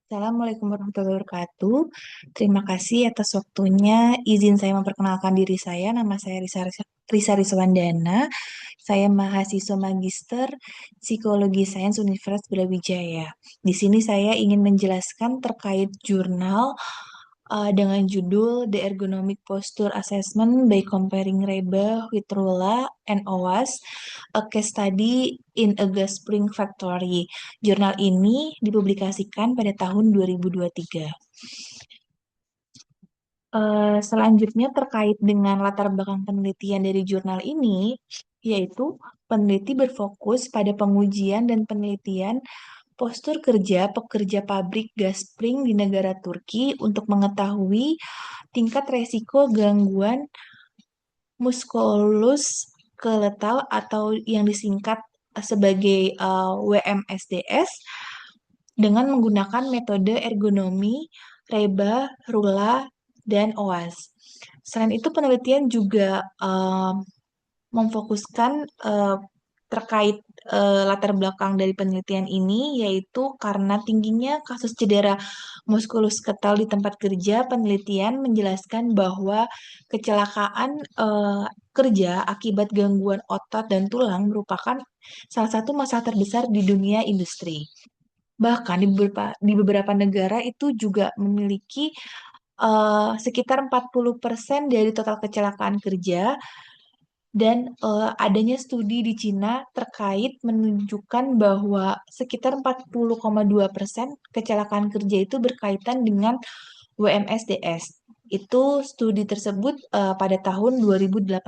Assalamualaikum warahmatullahi wabarakatuh. Terima kasih atas waktunya. Izin saya memperkenalkan diri saya. Nama saya Risa Riswandana. Saya mahasiswa Magister Psikologi Sains Universitas Brawijaya. Di sini saya ingin menjelaskan terkait jurnal dengan judul The Ergonomic Posture Assessment by Comparing Reba with Rula and OWAS, a Case Study in a Gas Spring Factory. Jurnal ini dipublikasikan pada tahun 2023. Selanjutnya terkait dengan latar belakang penelitian dari jurnal ini, yaitu peneliti berfokus pada pengujian dan penelitian postur kerja pekerja pabrik gas spring di negara Turki untuk mengetahui tingkat resiko gangguan muskuloskeletal atau yang disingkat sebagai WMSDS dengan menggunakan metode ergonomi, reba, rula, dan OAS. Selain itu, penelitian juga memfokuskan terkait latar belakang dari penelitian ini, yaitu karena tingginya kasus cedera muskuloskeletal di tempat kerja, penelitian menjelaskan bahwa kecelakaan kerja akibat gangguan otot dan tulang merupakan salah satu masalah terbesar di dunia industri. Bahkan di beberapa negara itu juga memiliki sekitar 40% dari total kecelakaan kerja dan adanya studi di Cina terkait menunjukkan bahwa sekitar 40,2% kecelakaan kerja itu berkaitan dengan WMSDS. Itu studi tersebut pada tahun 2018.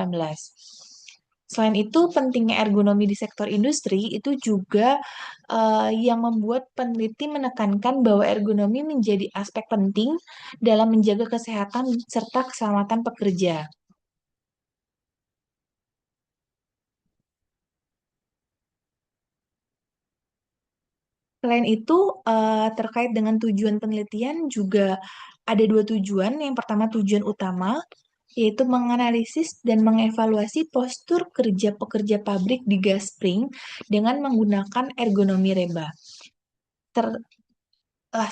Selain itu, pentingnya ergonomi di sektor industri itu juga yang membuat peneliti menekankan bahwa ergonomi menjadi aspek penting dalam menjaga kesehatan serta keselamatan pekerja. Selain itu, terkait dengan tujuan penelitian juga ada dua tujuan. Yang pertama tujuan utama, yaitu menganalisis dan mengevaluasi postur kerja pekerja pabrik di gas spring dengan menggunakan ergonomi reba.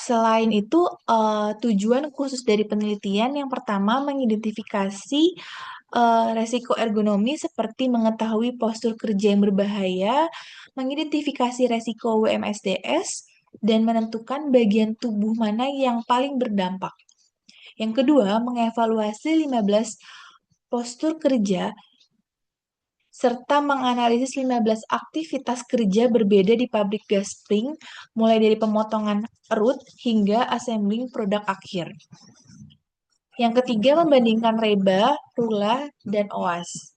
Selain itu, tujuan khusus dari penelitian yang pertama mengidentifikasi resiko ergonomi seperti mengetahui postur kerja yang berbahaya, mengidentifikasi resiko WMSDS, dan menentukan bagian tubuh mana yang paling berdampak. Yang kedua, mengevaluasi 15 postur kerja serta menganalisis 15 aktivitas kerja berbeda di pabrik gas spring, mulai dari pemotongan root hingga assembling produk akhir. Yang ketiga, membandingkan reba, rula, dan OAS.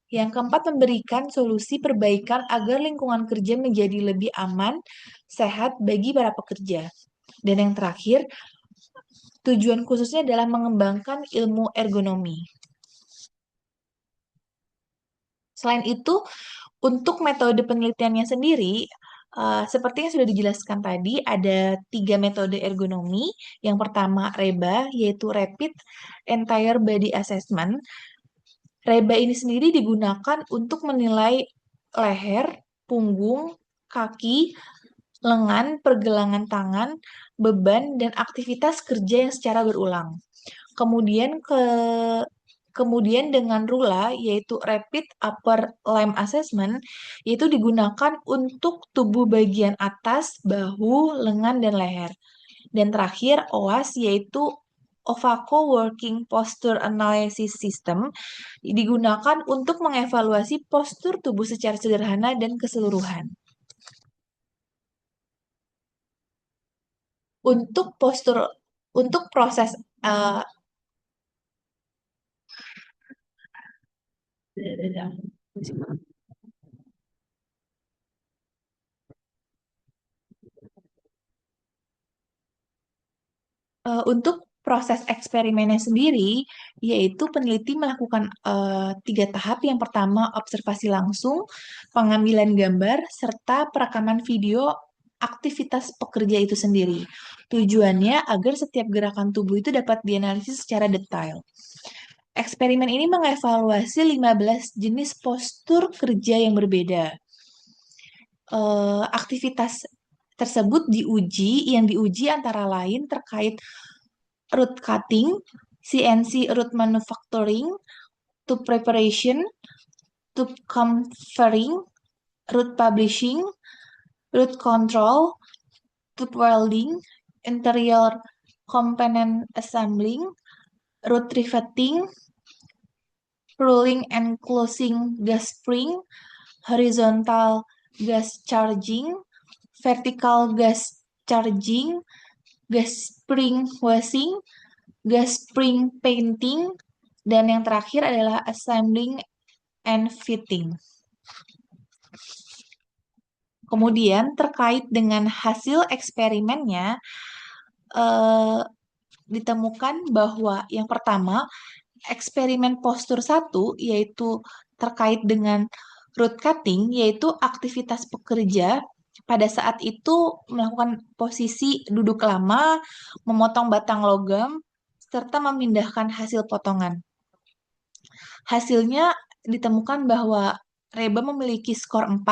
Yang keempat, memberikan solusi perbaikan agar lingkungan kerja menjadi lebih aman, sehat bagi para pekerja. Dan yang terakhir, tujuan khususnya adalah mengembangkan ilmu ergonomi. Selain itu, untuk metode penelitiannya sendiri, seperti yang sudah dijelaskan tadi, ada tiga metode ergonomi. Yang pertama, REBA, yaitu Rapid Entire Body Assessment. REBA ini sendiri digunakan untuk menilai leher, punggung, kaki, lengan, pergelangan tangan, beban, dan aktivitas kerja yang secara berulang. Kemudian kemudian dengan RULA yaitu Rapid Upper Limb Assessment yaitu digunakan untuk tubuh bagian atas, bahu, lengan dan leher. Dan terakhir OAS yaitu Ovako Working Posture Analysis System digunakan untuk mengevaluasi postur tubuh secara sederhana dan keseluruhan. Untuk postur untuk proses uh, untuk proses eksperimennya sendiri, yaitu peneliti melakukan tiga tahap. Yang pertama, observasi langsung, pengambilan gambar, serta perekaman video aktivitas pekerja itu sendiri. Tujuannya agar setiap gerakan tubuh itu dapat dianalisis secara detail. Eksperimen ini mengevaluasi 15 jenis postur kerja yang berbeda. Aktivitas tersebut yang diuji antara lain terkait root cutting, CNC root manufacturing, tube preparation, tube comfering, root publishing, root control, tube welding, interior component assembling, root riveting, rolling and closing gas spring, horizontal gas charging, vertical gas charging, gas spring washing, gas spring painting, dan yang terakhir adalah assembling and fitting. Kemudian terkait dengan hasil eksperimennya, ditemukan bahwa yang pertama, eksperimen postur 1 yaitu terkait dengan root cutting, yaitu aktivitas pekerja pada saat itu melakukan posisi duduk lama, memotong batang logam, serta memindahkan hasil potongan. Hasilnya ditemukan bahwa Reba memiliki skor 4,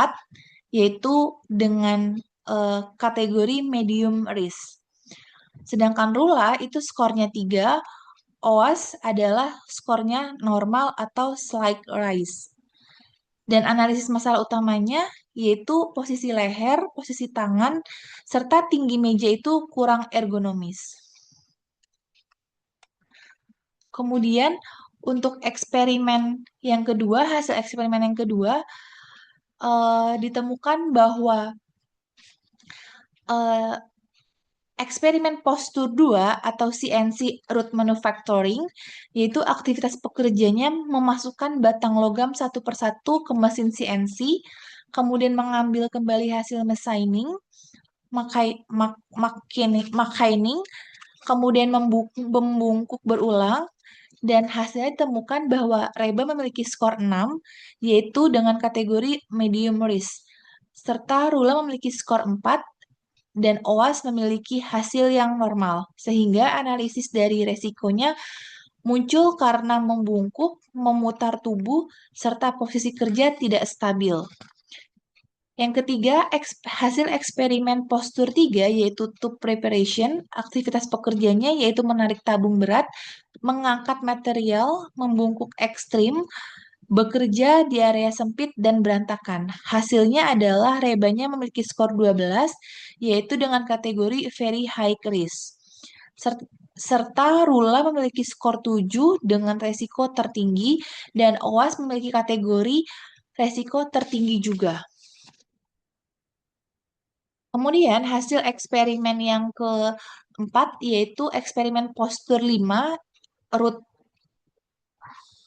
yaitu dengan kategori medium risk. Sedangkan Rula itu skornya 3, OAS adalah skornya normal atau slight rise. Dan analisis masalah utamanya yaitu posisi leher, posisi tangan, serta tinggi meja itu kurang ergonomis. Kemudian untuk eksperimen yang kedua, hasil eksperimen yang kedua, ditemukan bahwa eksperimen postur 2 atau CNC root manufacturing, yaitu aktivitas pekerjanya memasukkan batang logam satu persatu ke mesin CNC, kemudian mengambil kembali hasil machining, machining, kemudian membungkuk berulang, dan hasilnya ditemukan bahwa Reba memiliki skor 6, yaitu dengan kategori medium risk, serta Rula memiliki skor 4, dan OAS memiliki hasil yang normal, sehingga analisis dari resikonya muncul karena membungkuk, memutar tubuh, serta posisi kerja tidak stabil. Yang ketiga, hasil eksperimen postur 3, yaitu tube preparation, aktivitas pekerjanya yaitu menarik tabung berat, mengangkat material, membungkuk ekstrim, bekerja di area sempit dan berantakan. Hasilnya adalah Rebanya memiliki skor 12, yaitu dengan kategori very high risk. Serta Rula memiliki skor 7 dengan resiko tertinggi, dan OAS memiliki kategori resiko tertinggi juga. Kemudian hasil eksperimen yang keempat yaitu eksperimen postur 5, root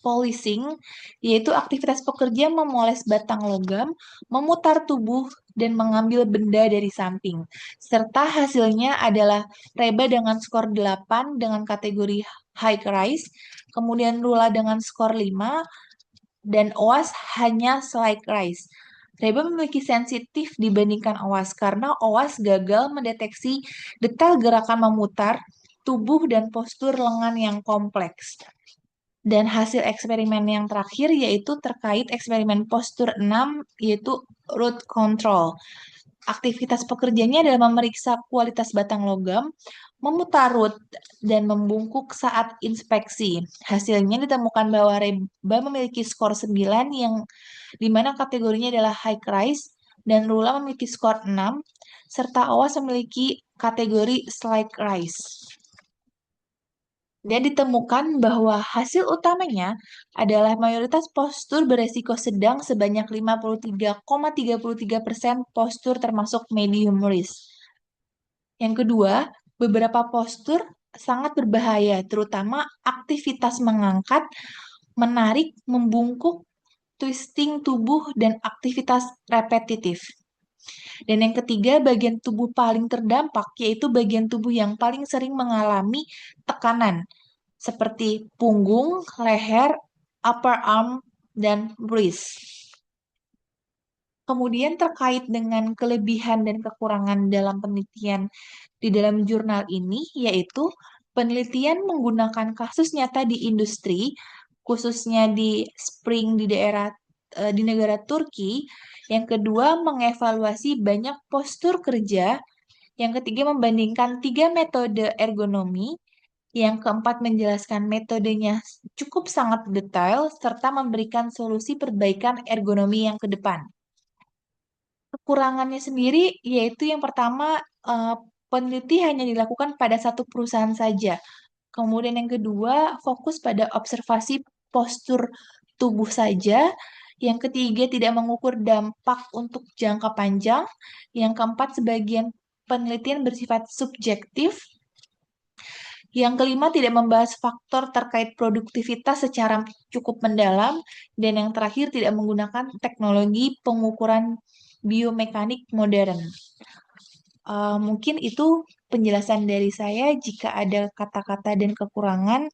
polishing, yaitu aktivitas pekerja memoles batang logam, memutar tubuh, dan mengambil benda dari samping. Serta hasilnya adalah Reba dengan skor 8 dengan kategori high rise, kemudian Rula dengan skor 5, dan OAS hanya slight rise. Reba memiliki sensitif dibandingkan OAS karena OAS gagal mendeteksi detail gerakan memutar tubuh dan postur lengan yang kompleks. Dan hasil eksperimen yang terakhir yaitu terkait eksperimen postur 6, yaitu root control. Aktivitas pekerjanya adalah memeriksa kualitas batang logam, memutar root, dan membungkuk saat inspeksi. Hasilnya ditemukan bahwa Reba memiliki skor 9 yang dimana kategorinya adalah high rise, dan Rula memiliki skor 6, serta OAS memiliki kategori slight rise. Dan ditemukan bahwa hasil utamanya adalah mayoritas postur beresiko sedang sebanyak 53,33% postur termasuk medium risk. Yang kedua, beberapa postur sangat berbahaya, terutama aktivitas mengangkat, menarik, membungkuk, twisting tubuh, dan aktivitas repetitif. Dan yang ketiga, bagian tubuh paling terdampak yaitu bagian tubuh yang paling sering mengalami tekanan, seperti punggung, leher, upper arm, dan wrist. Kemudian terkait dengan kelebihan dan kekurangan dalam penelitian di dalam jurnal ini, yaitu penelitian menggunakan kasus nyata di industri, khususnya di spring di negara Turki, Yang kedua, mengevaluasi banyak postur kerja. Yang ketiga, membandingkan tiga metode ergonomi. Yang keempat, menjelaskan metodenya cukup sangat detail, serta memberikan solusi perbaikan ergonomi yang ke depan. Kekurangannya sendiri yaitu yang pertama, eh, peneliti hanya dilakukan pada satu perusahaan saja. Kemudian yang kedua, fokus pada observasi postur tubuh saja. Yang ketiga, tidak mengukur dampak untuk jangka panjang. Yang keempat, sebagian penelitian bersifat subjektif. Yang kelima, tidak membahas faktor terkait produktivitas secara cukup mendalam. Dan yang terakhir, tidak menggunakan teknologi pengukuran biomekanik modern. Mungkin itu penjelasan dari saya. Jika ada kata-kata dan kekurangan,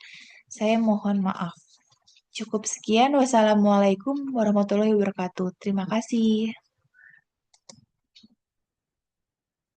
saya mohon maaf. Cukup sekian. Wassalamualaikum warahmatullahi wabarakatuh. Terima kasih.